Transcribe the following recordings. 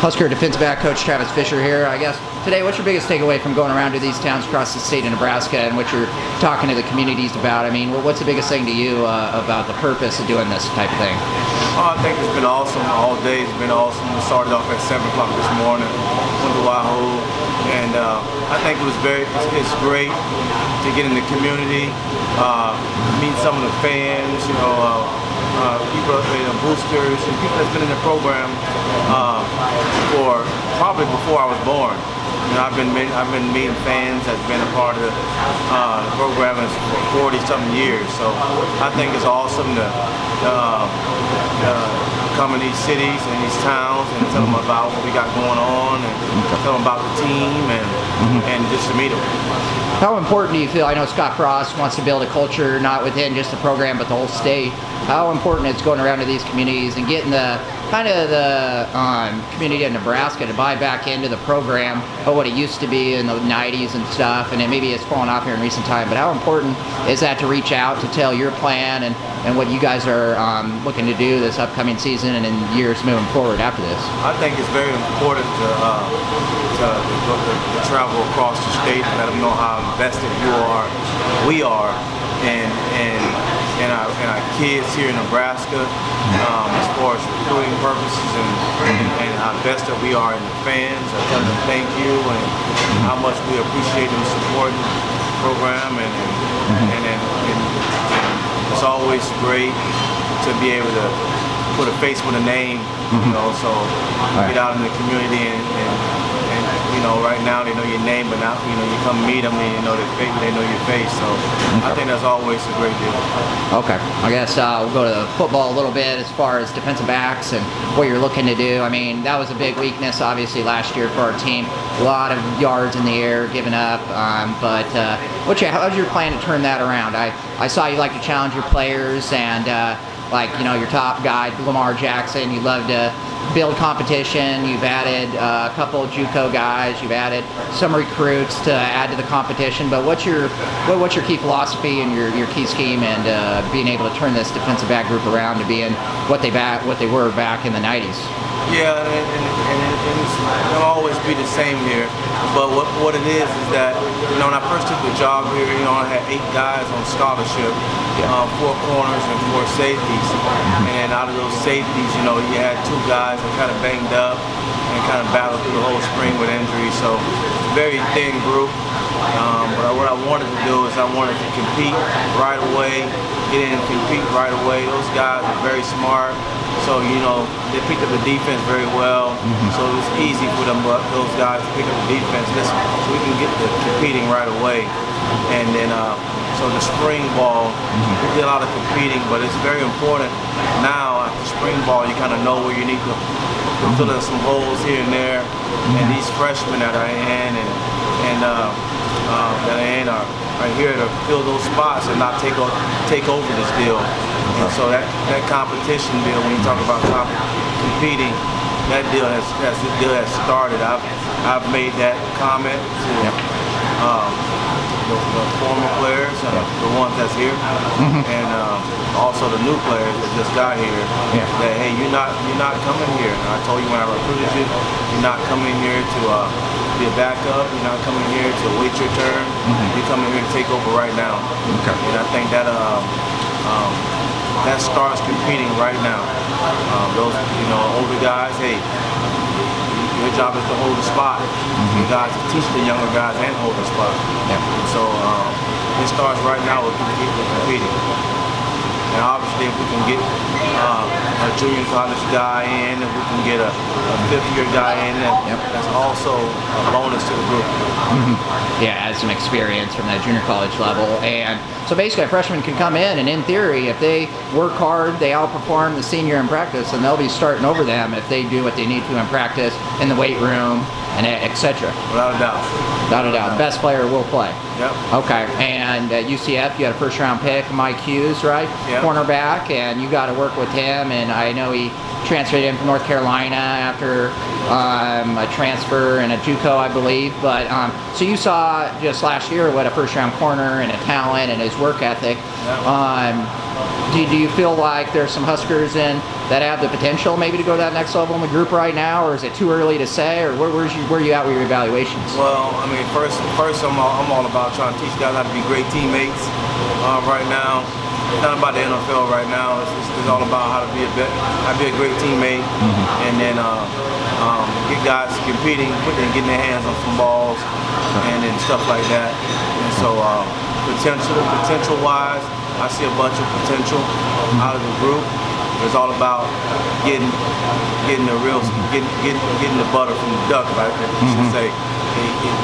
Husker defensive back coach Travis Fisher here. I guess today, what's your biggest takeaway from going around to these towns across the state of Nebraska and what you're talking to the communities about? I mean, what's the biggest thing to you about the purpose of doing this type of thing? I think it's been awesome. All day it's been awesome. We started off at 7 o'clock this morning, went to Wahoo, and I think it's great to get in the community, meet some of the fans, people, boosters, and people that's been in the program for probably before I was born. I've been meeting fans that's been a part of the program for 40-something years. So I think it's awesome to come in these cities and these towns and tell them about what we got going on and tell them about the team and just to meet them. How important do you feel? I know Scott Frost wants to build a culture not within just the program but the whole state. How important is going around to these communities and getting the community of Nebraska to buy back into the program of what it used to be in the 90s and stuff, and maybe it's fallen off here in recent time, but how important is that to reach out to tell your plan and what you guys are looking to do this upcoming season and in years moving forward after this? I think it's very important to travel across the state and let them know how invested we are and our kids here in Nebraska, as far as recruiting purposes and how invested we are in the fans. I tell them thank you and how much we appreciate them supporting the program and it's always great to be able to put a face with a name, so get out in the community and right now they know your name, but now you come meet them and they know your face. So I think that's always a great deal. Okay, I guess we'll go to football a little bit as far as defensive backs and what you're looking to do. I mean, that was a big weakness obviously last year for our team. A lot of yards in the air given up, but how's your plan to turn that around? I saw you like to challenge your players and your top guy Lamar Jackson. You love to build competition. You've added a couple of JUCO guys. You've added some recruits to add to the competition. But what's your key philosophy and your key scheme and being able to turn this defensive back group around to being what they were back in the 90s? Yeah, and it'll always be the same here. But what it is that when I first took the job here, I had 8 guys on scholarship, 4 corners and 4 safeties. And out of those safeties, you had 2 guys that kind of banged up and kind of battled through the whole spring with injuries. So very thin group. But what I wanted to do is I wanted to compete right away, get in and compete right away. Those guys are very smart. So, they picked up the defense very well. So it was easy for those guys to pick up the defense. So we can get to competing right away. And then, so the spring ball, we did a lot of competing, but it's very important now after spring ball, you kind of know where you need to fill in some holes here and there. And these freshmen that are in are here to fill those spots and not take over this deal. And so that competition deal, when you talk about competing, that deal has started. I've made that comment to the former players, the ones that's here, and also the new players that just got here. That hey, you're not coming here. And I told you when I recruited you, you're not coming here to be a backup. You're not coming here to wait your turn. You're coming here to take over right now. And I think that that starts competing right now. Those older guys, hey, your job is to hold the spot. You guys to teach the younger guys and hold the spot. So it starts right now with competing. And obviously, if we can get a junior college guy in, if we can get a 5th-year guy in, that's also a bonus to the group. Yeah, add some experience from that junior college level. And so basically a freshman can come in and theory, if they work hard, they outperform the senior in practice, and they'll be starting over them if they do what they need to in practice, in the weight room, and etc. Without a doubt. Without a doubt. The best player will play. Okay. And at UCF, you had a 1st-round pick, Mike Hughes, right? Cornerback, and you got to work with him, and I know he transferred in from North Carolina after a transfer and a JUCO, I believe. But so you saw just last year what a 1st-round corner and a talent and his work ethic. Do you feel like there's some Huskers in that have the potential maybe to go to that next level in the group right now, or is it too early to say, or where are you at with your evaluations? Well, I mean, first I'm all about trying to teach guys how to be great teammates. Right now, it's not about the NFL right now. It's all about how to be a great teammate, and then get guys competing, getting their hands on some balls, and then stuff like that. And so potential-wise, I see a bunch of potential out of the group. It's all about getting the butter from the duck, right? You should say,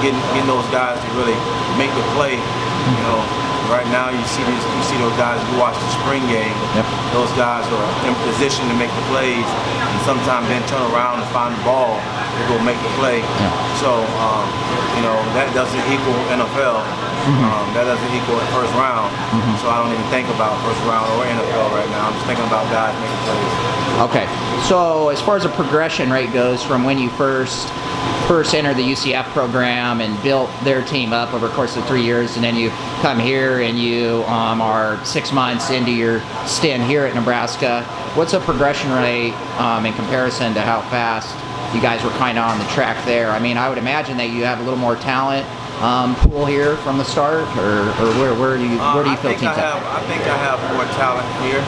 getting those guys to really make the play. You know, right now you see those guys who watch the spring game. Yep. Those guys are in position to make the plays, and sometimes then turn around and find the ball to go make the play. Yeah. So you know, that doesn't equal NFL. That doesn't equal first round. So I don't even think about first round or NFL right now. I'm just thinking about guys making plays. Okay. So as far as the progression rate goes, from when you first entered the UCF program and built their team up over the course of 3 years, and then you come here and you are 6 months into your stint here at Nebraska, what's a progression rate in comparison to how fast you guys were kind of on the track there? I mean, I would imagine that you have a little more talent pool here from the start, or where do you feel teams at? I think I have more talent here.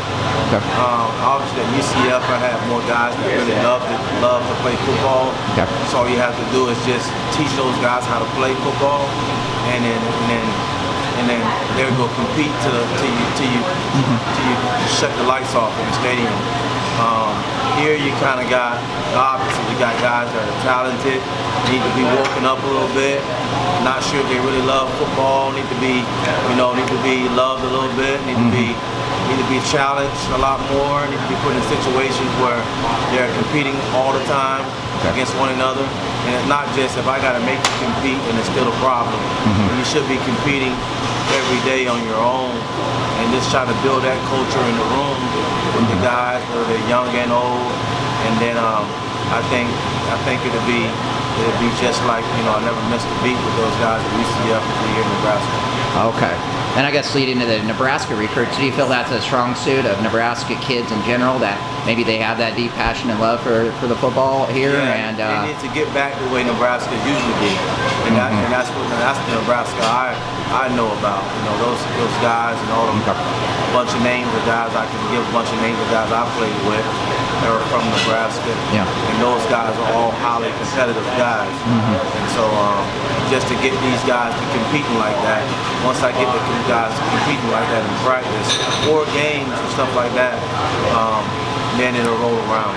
Okay. Obviously at UCF I have more guys that really love to play football. Okay. So all you have to do is just teach those guys how to play football, and then they'll go compete till you shut the lights off in the stadium. Here you kind of got the opposite. You got guys that are talented, need to be woken up a little bit. Not sure if they really love football. Need to be loved a little bit. Need to be challenged a lot more. Need to be put in situations where they're competing all the time against one another. And it's not just if I got to make you compete and it's still a problem. You should be competing every day on your own, and just try to build that culture in the room with the guys, whether they're young and old. And then I think it'll be just like, you know, I never missed a beat with those guys at UCF here in Nebraska. Okay. And I guess leading to the Nebraska recruits, do you feel that's a strong suit of Nebraska kids in general, that maybe they have that deep passion and love for the football here? Yeah, and they need to get back the way Nebraska used to be, and that's the Nebraska I know about. You know, those guys and all them, a bunch of names of guys I can give a bunch of names of guys I played with that are from Nebraska. Yeah. And those guys are all highly competitive guys. And so just to get these guys to competing like that, once I get the guys competing like that in practice or games and stuff like that, then it'll roll around.